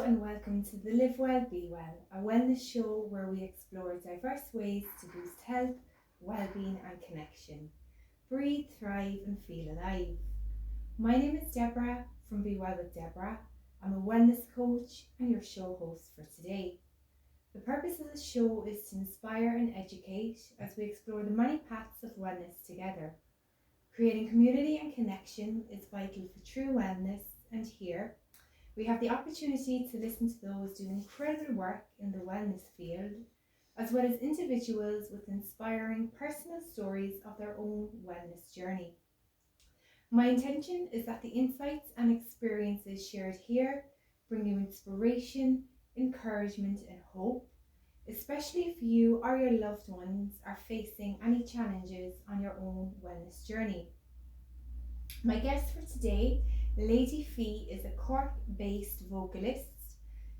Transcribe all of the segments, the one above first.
and welcome to the Live Well, Be Well, a wellness show where we explore diverse ways to boost health, well-being and connection. Breathe, thrive and feel alive. My name is Deborah from Be Well with Deborah. I'm a wellness coach and your show host for today. The purpose of the show is to inspire and educate as we explore the many paths of wellness together. Creating community and connection is vital for true wellness, and here we have the opportunity to listen to those doing incredible work in the wellness field, as well as individuals with inspiring personal stories of their own wellness journey. My intention is that the insights and experiences shared here bring you inspiration, encouragement and hope, especially if you or your loved ones are facing any challenges on your own wellness journey. My guest for today, Lady Fee, is a Cork-based vocalist,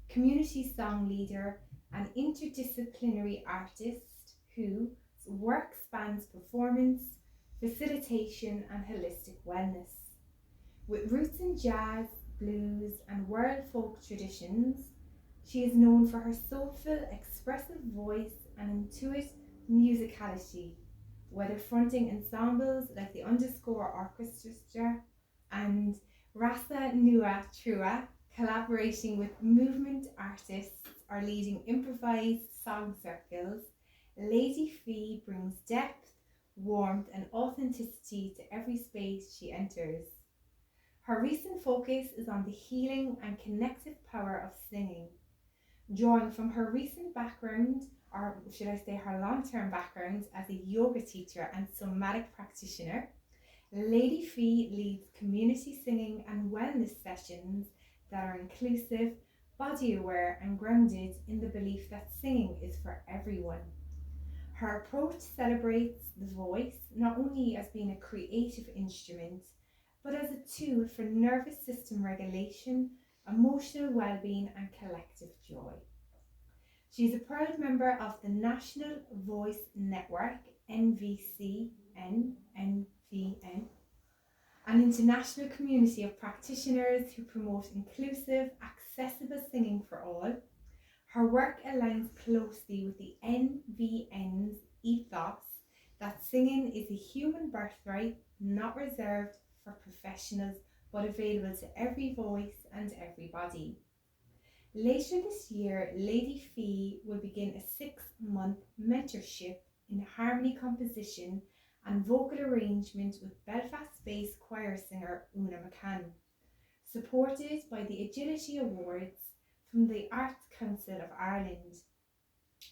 community song leader and interdisciplinary artist whose work spans performance, facilitation and holistic wellness. With roots in jazz, blues and world folk traditions, she is known for her soulful, expressive voice and intuitive musicality, whether fronting ensembles like the Underscore Orchestra and Rasa Nua Trua, collaborating with movement artists or leading improvised song circles. Lady Fee brings depth, warmth and authenticity to every space she enters. Her recent focus is on the healing and connective power of singing. Drawing from her recent background, or should I say her long-term background as a yoga teacher and somatic practitioner, Lady Fee leads community singing and wellness sessions that are inclusive, body aware and grounded in the belief that singing is for everyone. Her approach celebrates the voice not only as being a creative instrument, but as a tool for nervous system regulation, emotional well-being and collective joy. She is a proud member of the National Voice Network, NVCN, an international community of practitioners who promote inclusive, accessible singing for all. Her work aligns closely with the NVN's ethos that singing is a human birthright, not reserved for professionals, but available to every voice and every body. Later this year, Lady Fee will begin a 6-month mentorship in harmony composition and vocal arrangement with Belfast-based choir singer Una McCann, supported by the Agility Awards from the Arts Council of Ireland.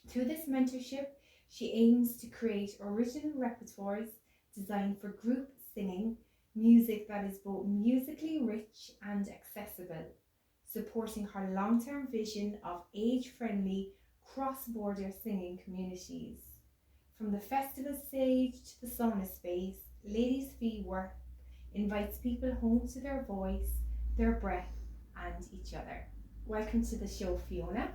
Through this mentorship, she aims to create original repertoires designed for group singing, music that is both musically rich and accessible, supporting her long-term vision of age-friendly, cross-border singing communities. From the festival stage to the sauna space, Lady Fee work invites people home to their voice, their breath and each other. Welcome to the show, Fiona.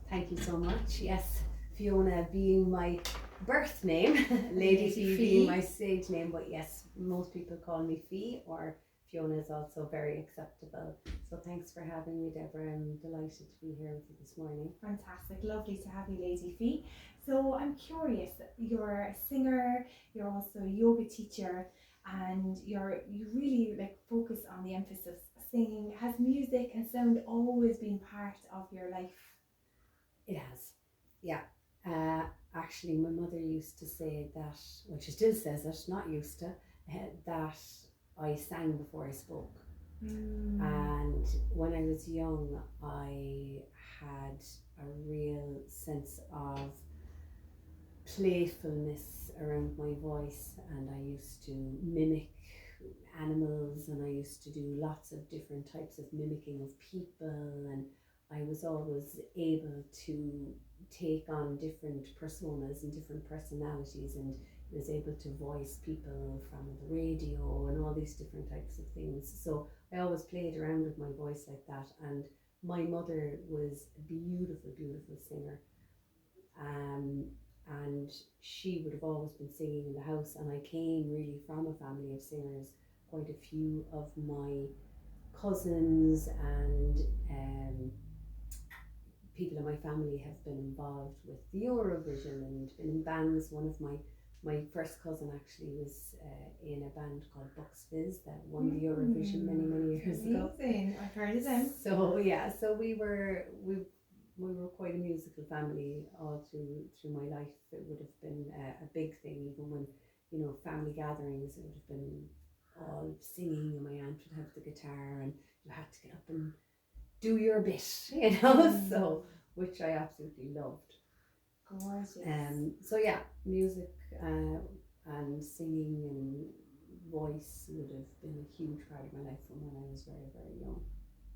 Thank you so much. Yes, Fiona being my birth name, Lady Fee being my stage name, but yes, most people call me Fee, or Fiona is also very acceptable. So thanks for having me, Deborah. I'm delighted to be here with you this morning. Fantastic, lovely to have you, Lady Fee. So I'm curious, you're a singer, you're also a yoga teacher, and you really focus on the emphasis of singing. Has music and sound always been part of your life? It has, yeah. Actually, my mother used to say that, well, she still says it, not used to, that I sang before I spoke. And when I was young, I had a real sense of playfulness around my voice, and I used to mimic animals, and I used to do lots of different types of mimicking of people, and I was always able to take on different personas and different personalities, and was able to voice people from the radio and all these different types of things. So I always played around with my voice like that, and my mother was a beautiful, beautiful singer. And she would have always been singing in the house, and I came really from a family of singers. Quite a few of my cousins and people in my family have been involved with the Eurovision and been in bands. One of my first cousin actually was in a band called Bucks Fizz that won the Eurovision many years ago. Amazing, I've heard of them. So yeah, so we were quite a musical family all through my life. It would have been a big thing, even when, you know, family gatherings, it would have been all singing, and my aunt would have the guitar and you had to get up and do your bit, you know. So, which I absolutely loved. Gorgeous. So yeah, music and singing and voice would have been a huge part of my life from when I was very young.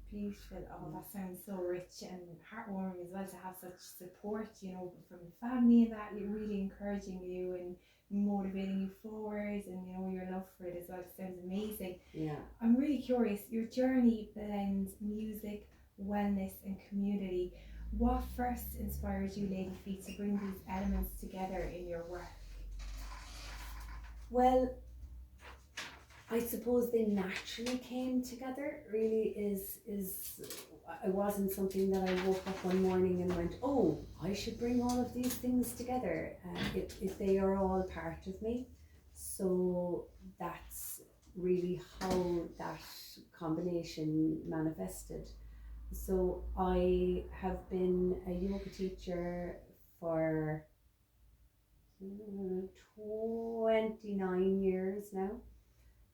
Beautiful. Oh, that sounds so rich and heartwarming as well, to have such support, you know, from the family, and that you're really encouraging you and motivating you forward, and, you know, your love for it as well. It sounds amazing. Yeah. I'm really curious, your journey blends music, wellness and community. What first inspired you, Lady Feet, to bring these elements together in your work? Well, I suppose they naturally came together. Really, is it wasn't something that I woke up one morning and went, oh, I should bring all of these things together. If they are all part of me. So that's really how that combination manifested. So I have been a yoga teacher for 29 years now,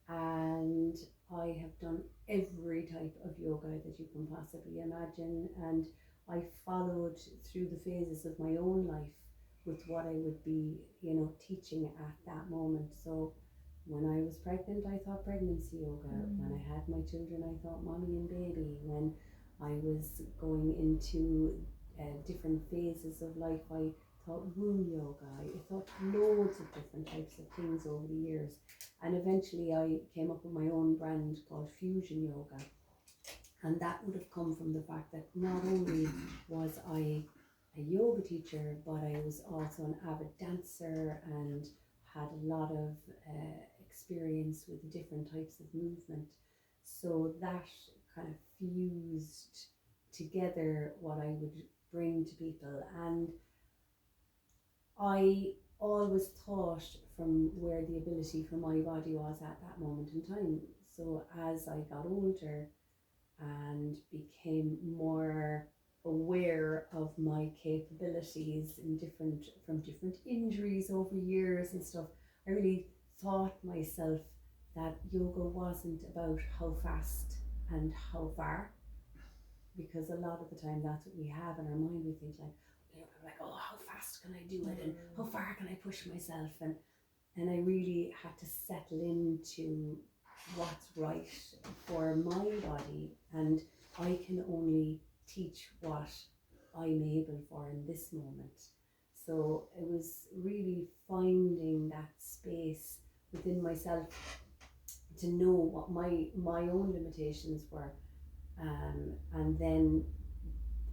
and I have done every type of yoga that you can possibly imagine, and I followed through the phases of my own life with what I would be, you know, teaching at that moment. So when I was pregnant, I thought pregnancy yoga. When I had my children, I thought mommy and baby. When I was going into different phases of life, I thought womb yoga. I thought loads of different types of things over the years. And eventually I came up with my own brand called Fusion Yoga. And that would have come from the fact that not only was I a yoga teacher, but I was also an avid dancer and had a lot of experience with different types of movement. So that kind of fused together what I would bring to people. And I always thought from where the ability for my body was at that moment in time. So as I got older and became more aware of my capabilities in from different injuries over years and stuff, I really thought myself that yoga wasn't about how fast and how far, because a lot of the time that's what we have in our mind. We think like, oh, how fast can I do it, and how far can I push myself, and I really had to settle into what's right for my body, and I can only teach what I'm able for in this moment. So it was really finding that space within myself to know what my own limitations were, and then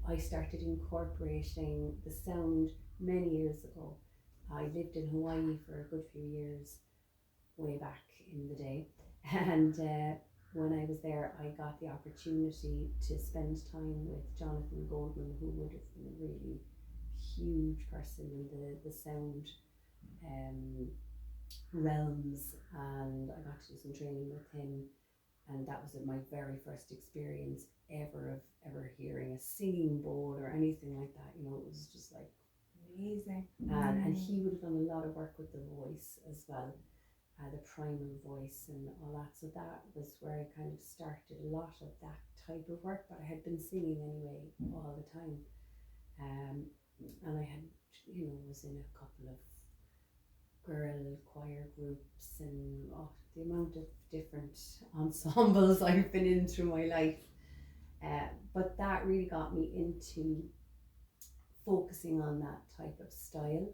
I started incorporating the sound many years ago. I lived in Hawaii for a good few years, way back in the day, and when I was there, I got the opportunity to spend time with Jonathan Goldman, who would have been a really huge person in the sound realms, and I got to do some training with him, and that was my very first experience ever hearing a singing bowl or anything like that. You know, it was just like amazing. And he would have done a lot of work with the voice as well, the primal voice and all that. So that was where I kind of started a lot of that type of work, but I had been singing anyway all the time. And I had, you know, was in a couple of girl choir groups, and the amount of different ensembles I've been in through my life. But that really got me into focusing on that type of style.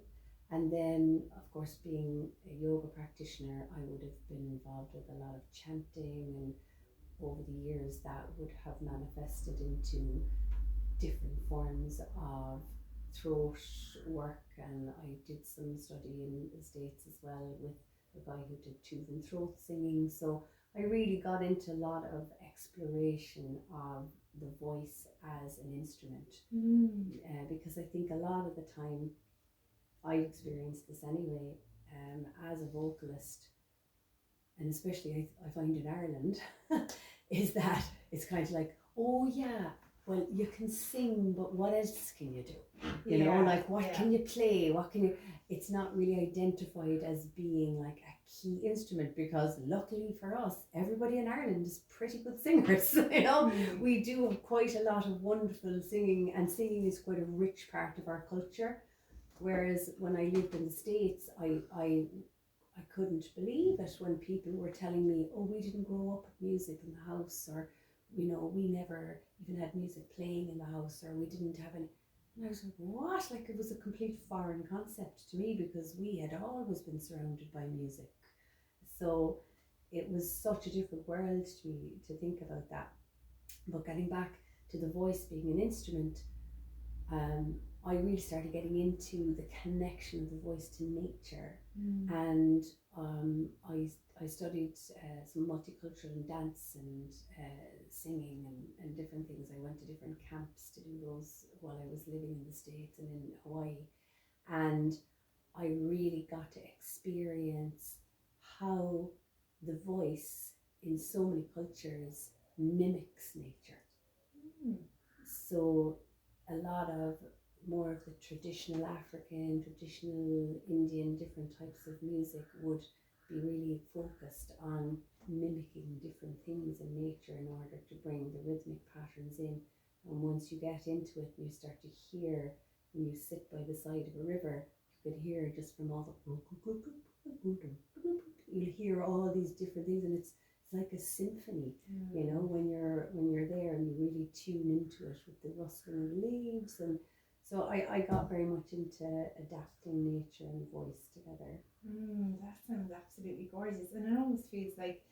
And then, of course, being a yoga practitioner, I would have been involved with a lot of chanting, and over the years that would have manifested into different forms of throat work, and I did some study in the States as well with a guy who did tube and throat singing. So I really got into a lot of exploration of the voice as an instrument, because I think a lot of the time, I experienced this anyway, as a vocalist, and especially I find in Ireland, is that it's kind of like, oh yeah, well, you can sing, but what else can you do? You know, like what can you play? What can you? It's not really identified as being like a key instrument, because luckily for us, everybody in Ireland is pretty good singers. You know, we do quite a lot of wonderful singing, and singing is quite a rich part of our culture. Whereas when I lived in the States, I couldn't believe it when people were telling me, oh, we didn't grow up with music in the house, or, you know, we never even had music playing in the house, or we didn't have any. And I was like, what? Like, it was a complete foreign concept to me, because we had always been surrounded by music. So it was such a different world to me to think about that. But getting back to the voice being an instrument, I really started getting into the connection of the voice to nature. And I studied some multicultural and dance and singing and different things. I went to different camps to do those while I was living in the States and in Hawaii. And I really got to experience how the voice in so many cultures mimics nature. So a lot of more of the traditional African, traditional Indian, different types of music would be really focused on mimicking different things in nature in order to bring the rhythmic patterns in. And once you get into it and you start to hear, when you sit by the side of a river, you could hear just from all the, you'll hear all these different things, and it's like a symphony, you know, when you're there and you really tune into it with the rustling of the leaves. And so I got very much into adapting nature and voice together. That sounds absolutely gorgeous, and it almost feels like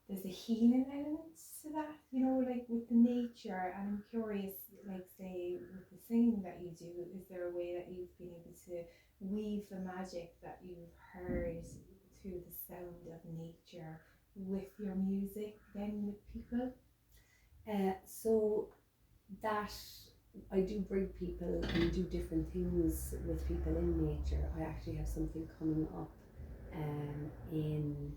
there's a healing element to that, you know, like with the nature. And I'm curious, like say with the singing that you do, is there a way that you've been able to weave the magic that you've heard through the sound of nature with your music then with people? So that I do bring people and do different things with people in nature. I actually have something coming up in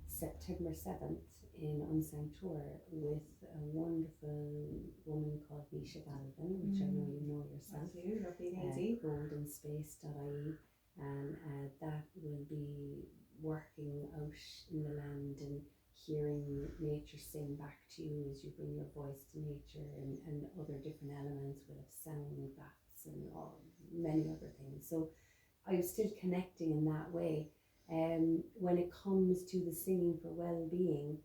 September 7th in Unsantour with a wonderful woman called Misha Galvin, which I know you know yourself. I do, lovely lady. Goldenspace.ie, and that will be working out in the land and hearing nature sing back to you as you bring your voice to nature, and other different elements. We'll have sound baths and many other things. So I'm still connecting in that way. When it comes to the singing for well-being,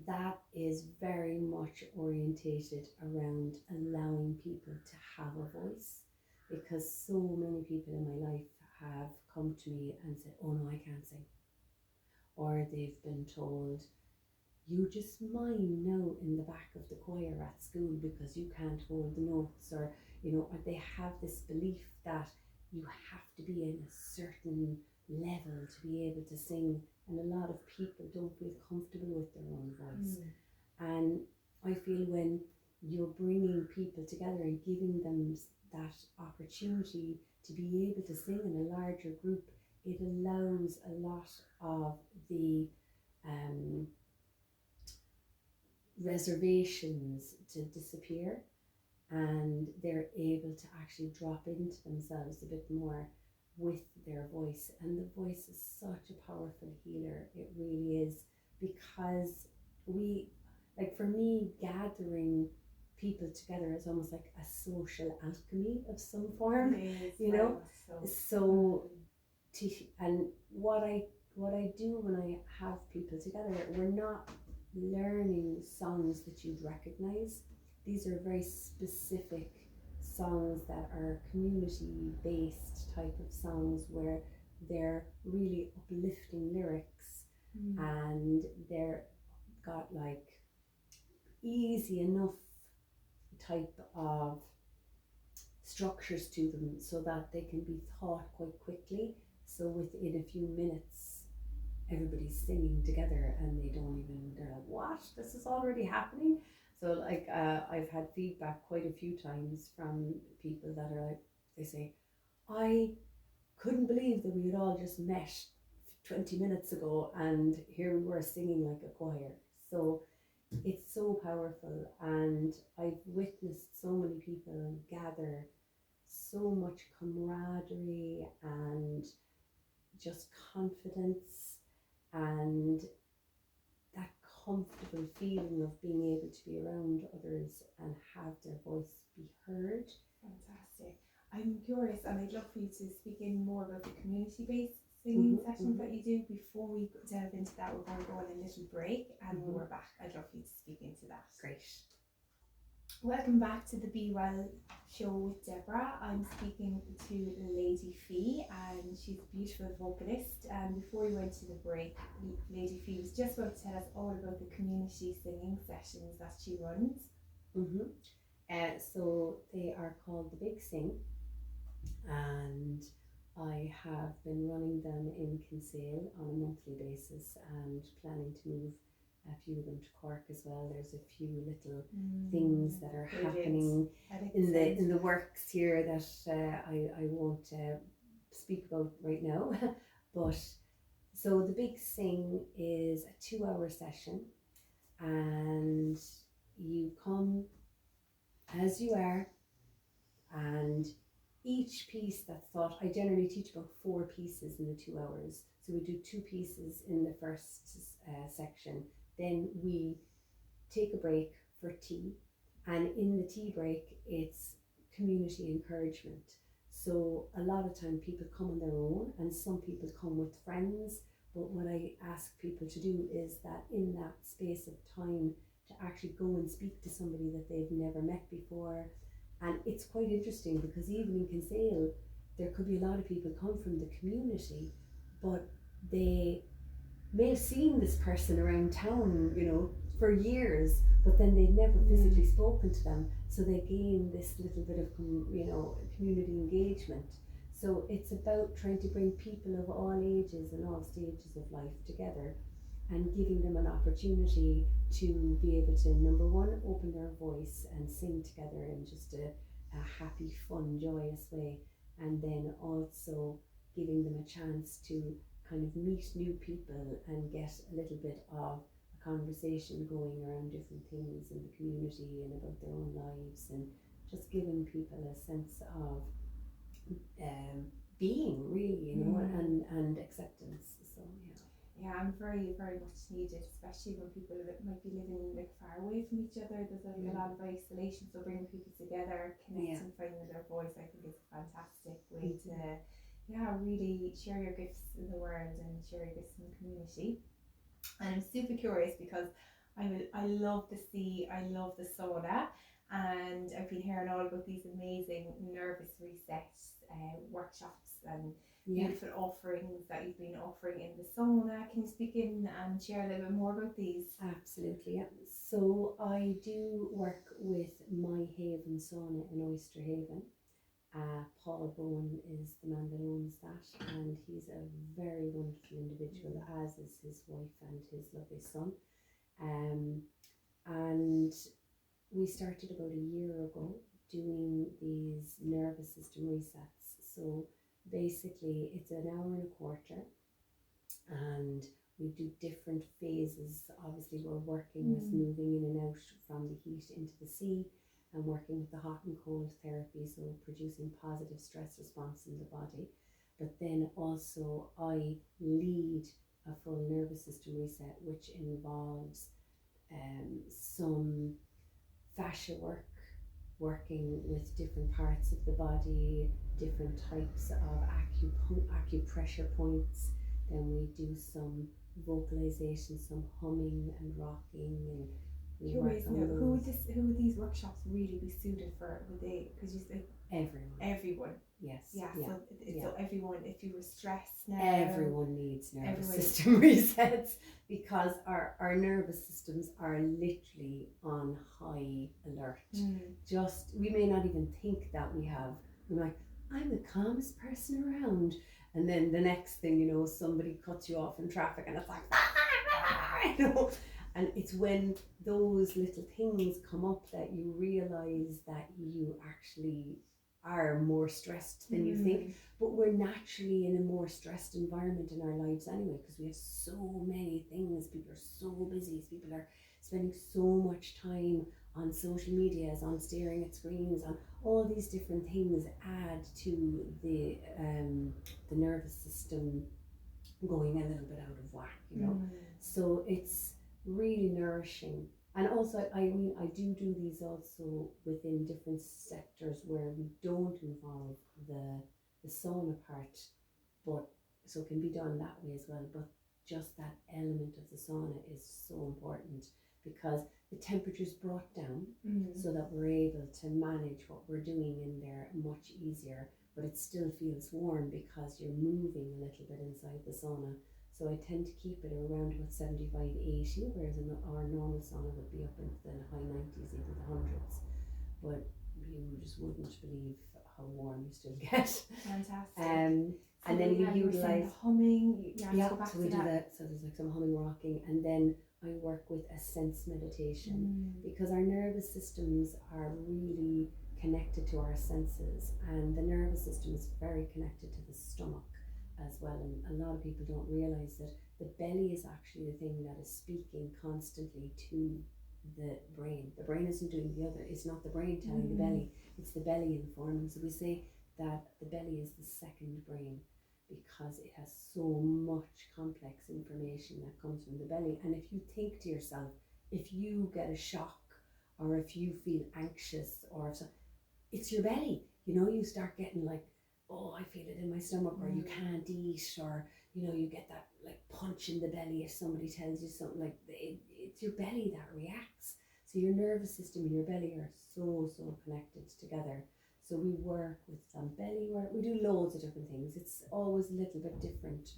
that is very much orientated around allowing people to have a voice, because so many people in my life have come to me and said, oh no, I can't sing. Or they've been told, you just mime now in the back of the choir at school because you can't hold the notes. Or, you know, or they have this belief that you have to be in a certain level to be able to sing, and a lot of people don't feel comfortable with their own voice. And I feel when you're bringing people together and giving them that opportunity to be able to sing in a larger group, it allows a lot of the reservations to disappear, and they're able to actually drop into themselves a bit more with their voice. And the voice is such a powerful healer, it really is, because we, like for me, gathering people together is almost like a social alchemy of some form, you know. So and what I do when I have people together, we're not learning songs that you'd recognize. These are very specific songs that are community-based type of songs, where they're really uplifting lyrics, and they're got like easy enough type of structures to them so that they can be taught quite quickly. So within a few minutes, everybody's singing together, and they're like, what? This is already happening? So like I've had feedback quite a few times from people that are like, they say, I couldn't believe that we had all just met 20 minutes ago and here we were singing like a choir. So it's so powerful, and I've witnessed so many people gather so much camaraderie and just confidence and that comfortable feeling of being able to be around others and have their voice be heard. Fantastic. I'm curious, and I'd love for you to speak in more about the community-based singing sessions that you do. Before we delve into that, we're going to go on a little break, and when we're back, I'd love for you to speak into that. Great. Welcome back to the Be Well show with Deborah. I'm speaking to Lady Fee, and she's a beautiful vocalist. And before we went to the break, Lady Fee was just about to tell us all about the community singing sessions that she runs. So they are called The Big Sing, and I have been running them in Kinsale on a monthly basis and planning to move a few of them to Cork as well. There's a few little things that are happening in the works here that I won't speak about right now. But so the Big Sing is a 2-hour session, and you come as you are, and each piece that's taught, I generally teach about 4 pieces in the 2 hours. So we do 2 pieces in the first section. Then we take a break for tea, and in the tea break it's community encouragement. So a lot of time people come on their own, and some people come with friends, but what I ask people to do is that in that space of time to actually go and speak to somebody that they've never met before. And it's quite interesting because even in Kinsale there could be a lot of people come from the community, but they may have seen this person around town, you know, for years, but then they've never physically spoken to them. So they gain this little bit of, you know, community engagement. So it's about trying to bring people of all ages and all stages of life together and giving them an opportunity to be able to, number one, open their voice and sing together in just a happy, fun, joyous way. And then also giving them a chance to kind of meet new people and get a little bit of a conversation going around different things in the community and about their own lives, and just giving people a sense of being, really, you know, and acceptance. So yeah, and very, very much needed, especially when people might be living like far away from each other. There's like a lot of isolation, so bringing people together, connecting, finding their voice, I think is a fantastic way to really share your gifts in the world and share your gifts in the community. And I'm super curious because I love the sea, I love the sauna, and I've been hearing all about these amazing nervous reset workshops and beautiful offerings that you've been offering in the sauna. Can you speak in and share a little bit more about these? Absolutely, yeah. So I do work with My Haven Sauna in Oyster Haven. Paul Bowen is the man that owns that, and he's a very wonderful individual, as is his wife and his lovely son. And we started about a year ago doing these nervous system resets. So basically it's an hour and a quarter, and we do different phases. Obviously we're working with moving in and out from the heat into the sea, and working with the hot and cold therapy, so producing positive stress response in the body. But then also I lead a full nervous system reset, which involves some fascia work, working with different parts of the body, different types of acupressure points. Then we do some vocalization, some humming and rocking, and curious now, who would these workshops really be suited for? Would they, because you say everyone. Yes. Yeah. So everyone, if you were stressed now, everyone needs nervous system resets, because our nervous systems are literally on high alert. Just, we may not even think that we have. We're like, I'm the calmest person around, and then the next thing you know, somebody cuts you off in traffic and it's like, you know. And it's when those little things come up that you realize that you actually are more stressed than you think. But we're naturally in a more stressed environment in our lives anyway, because we have so many things. People are so busy. People are spending so much time on social medias, on staring at screens, on all these different things add to the nervous system going a little bit out of whack, you know. So it's really nourishing. And also, I mean, I do these also within different sectors where we don't involve the sauna part, but so it can be done that way as well. But just that element of the sauna is so important, because the temperature is brought down so that we're able to manage what we're doing in there much easier, but it still feels warm because you're moving a little bit inside the sauna. So I tend to keep it around about 75, 80, whereas our normal sauna would be up into the high 90s, even the hundreds. But you just wouldn't believe how warm you still get. Fantastic. And then we utilize the humming. so we do that. So there's like some humming, rocking, and then I work with a sense meditation, because our nervous systems are really connected to our senses, and the nervous system is very connected to the stomach as well. And a lot of people don't realize that the belly is actually the thing that is speaking constantly to the brain. The brain isn't doing the other. It's not the brain telling the belly, it's the belly informing. So we say that the belly is the second brain, because it has so much complex information that comes from the belly. And if you think to yourself, if you get a shock, or if you feel anxious, or if it's your belly, you know, you start getting like, oh, I feel it in my stomach, or you can't eat, or, you know, you get that like punch in the belly if somebody tells you something. Like it's your belly that reacts. So your nervous system and your belly are so connected together. So we work with some belly work. We do loads of different things. It's always a little bit different.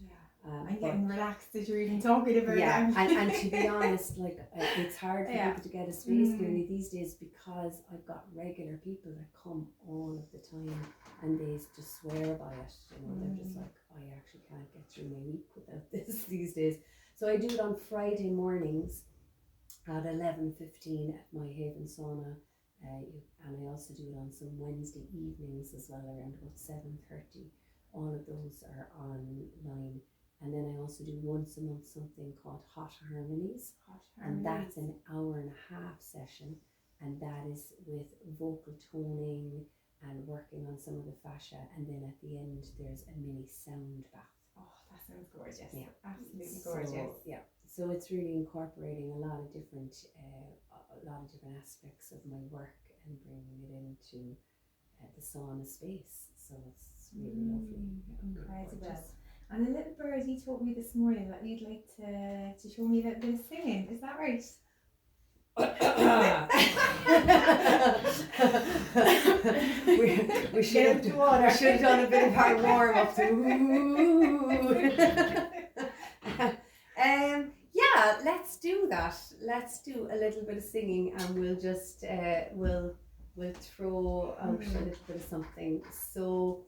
I'm getting relaxed as you're even talking about it. And to be honest, like it's hard for people to get a space clearly these days, because I've got regular people that come all of the time and they just swear by it. You know, they're just like, I actually can't get through my week without this these days. So I do it on Friday mornings at 11:15 at my Haven sauna. And I also do it on some Wednesday evenings as well, around about 7:30. All of those are online. And then I also do once a month something called Hot Harmonies. And that's an hour and a half session. And that is with vocal toning and working on some of the fascia. And then at the end, there's a mini sound bath. Oh, that sounds gorgeous. Yeah. Absolutely gorgeous. So it's really incorporating a lot of different aspects of my work and bringing it into the sauna space. So it's really lovely. Incredible. And a little birdie told me this morning that you'd like to show me a little bit of singing. Is that right? we should have done a bit of our warm up. Yeah, let's do that. Let's do a little bit of singing, and we'll just we'll throw out a little bit of something. So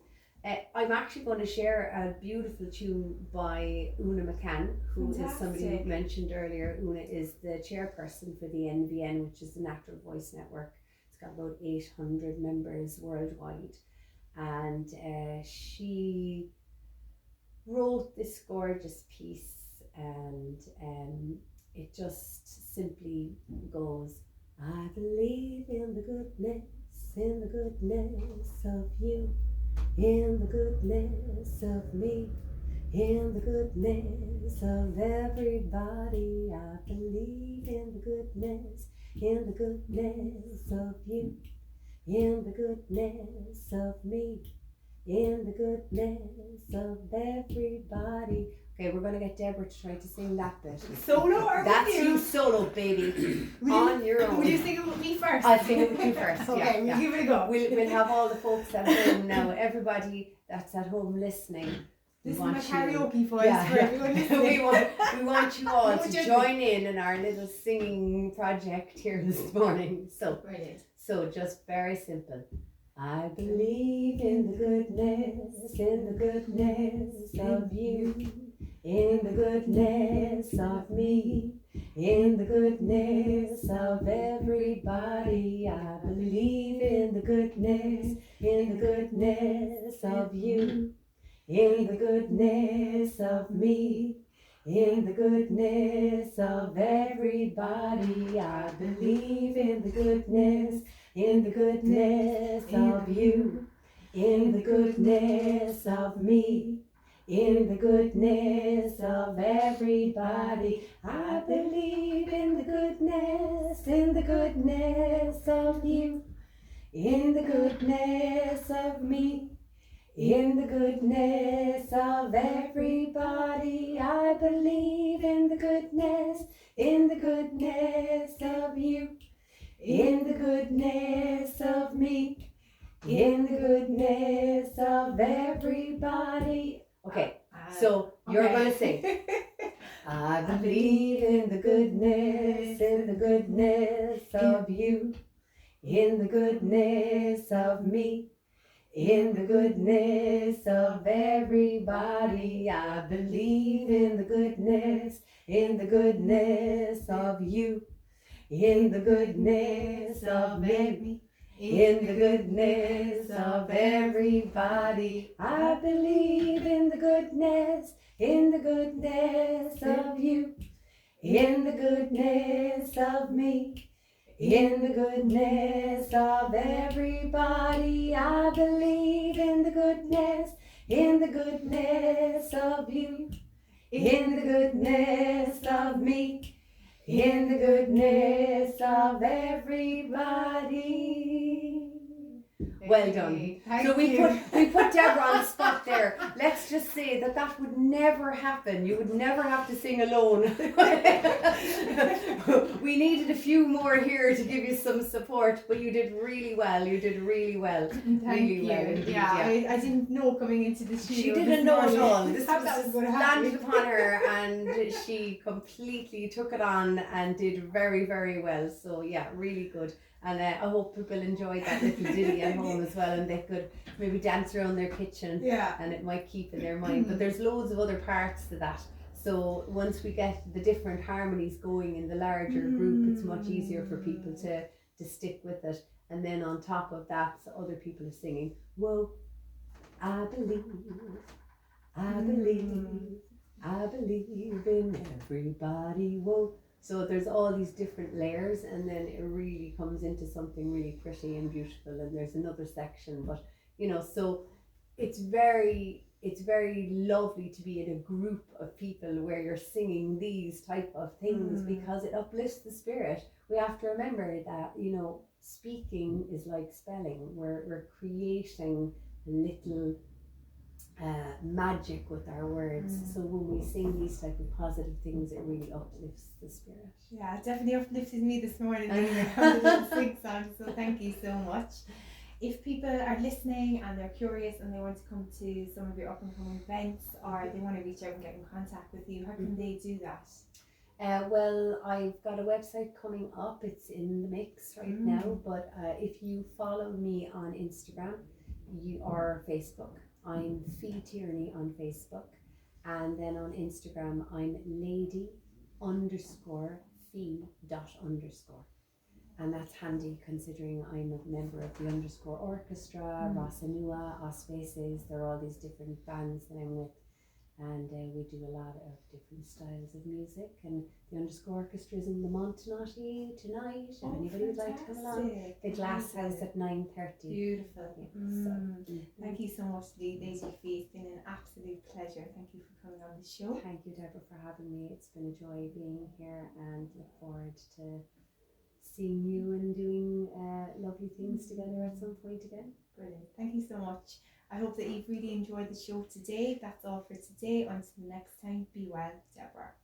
I'm actually going to share a beautiful tune by Una McCann, who is somebody you mentioned earlier. Una is the chairperson for the NVN, which is the Natural Voice Network. It's got about 800 members worldwide, and she wrote this gorgeous piece, and it just simply goes, I believe in the goodness of you, in the goodness of me, in the goodness of everybody. I believe in the goodness of you, in the goodness of me, in the goodness of everybody. Okay, we're going to get Deborah to try to sing that bit. Solo or that's with you? You solo, baby. On your own. Will you sing it with me first? I'll sing it with you first. Okay, we'll give it a go. We'll have all the folks at home now. Everybody that's at home listening. This is my karaoke voice for everyone listening. we want you all to join in our little singing project here this morning. So, brilliant. So just very simple. I believe in the goodness of you, in the goodness of me, in the goodness of everybody. I believe in the goodness of you, in the goodness of me, in the goodness of everybody. I believe in the goodness of you, in the goodness of me, in the goodness of everybody. I believe in the goodness of you, in the goodness of me, in the goodness of everybody. I believe in the goodness of you, in the goodness of me, in the goodness of everybody. Okay, so you're going to sing. I believe in the goodness of you, in the goodness of me, in the goodness of everybody. I believe in the goodness of you, in the goodness of me, in the goodness of everybody. I believe in the goodness of you, in the goodness of me, in the goodness of everybody. I believe in the goodness of you, in the goodness of me, in the goodness of everybody. Well done. So we put Deborah on the spot there. Let's just say that would never happen. You would never have to sing alone. We needed a few more here to give you some support, but you did really well. Thank you. Indeed, I didn't know coming into the studio. She didn't know at all. This was landed upon her, and she completely took it on and did very, very well. So yeah, really good. And I hope people enjoyed that little ditty at home as well, and they could maybe dance around their kitchen, and it might keep in their mind. But there's loads of other parts to that. So once we get the different harmonies going in the larger group, it's much easier for people to stick with it. And then on top of that, other people are singing, whoa, I believe in everybody, whoa. So there's all these different layers, and then it really comes into something really pretty and beautiful. And there's another section, but so it's very lovely to be in a group of people where you're singing these type of things, because it uplifts the spirit. We have to remember that speaking is like spelling. We're creating a little magic with our words. So when we sing these type of positive things, it really uplifts the spirit. Yeah, it definitely uplifted me this morning when we had the little sing song, so thank you so much. If people are listening and they're curious and they want to come to some of your up and coming events, or they want to reach out and get in contact with you, how can they do that? Well, I've got a website coming up. It's in the mix right now, but if you follow me on Instagram or Facebook, I'm Fee Tierney on Facebook, and then on Instagram I'm lady_fee._, and that's handy considering I'm a member of the Underscore Orchestra, Rosanua, Ospaces. There are all these different bands that I'm with, and we do a lot of different styles of music. And the Underscore Orchestra is in the Montanati tonight. If anybody would like to come along, the Glass House at 9:30. Beautiful. Yeah, Thank you so much, Lady Fee. It's been an absolute pleasure. Thank you for coming on the show. Thank you, Deborah, for having me. It's been a joy being here, and look forward to seeing you and doing lovely things together at some point again. Brilliant. Thank you so much. I hope that you've really enjoyed the show today. That's all for today. Until next time, be well, Deborah.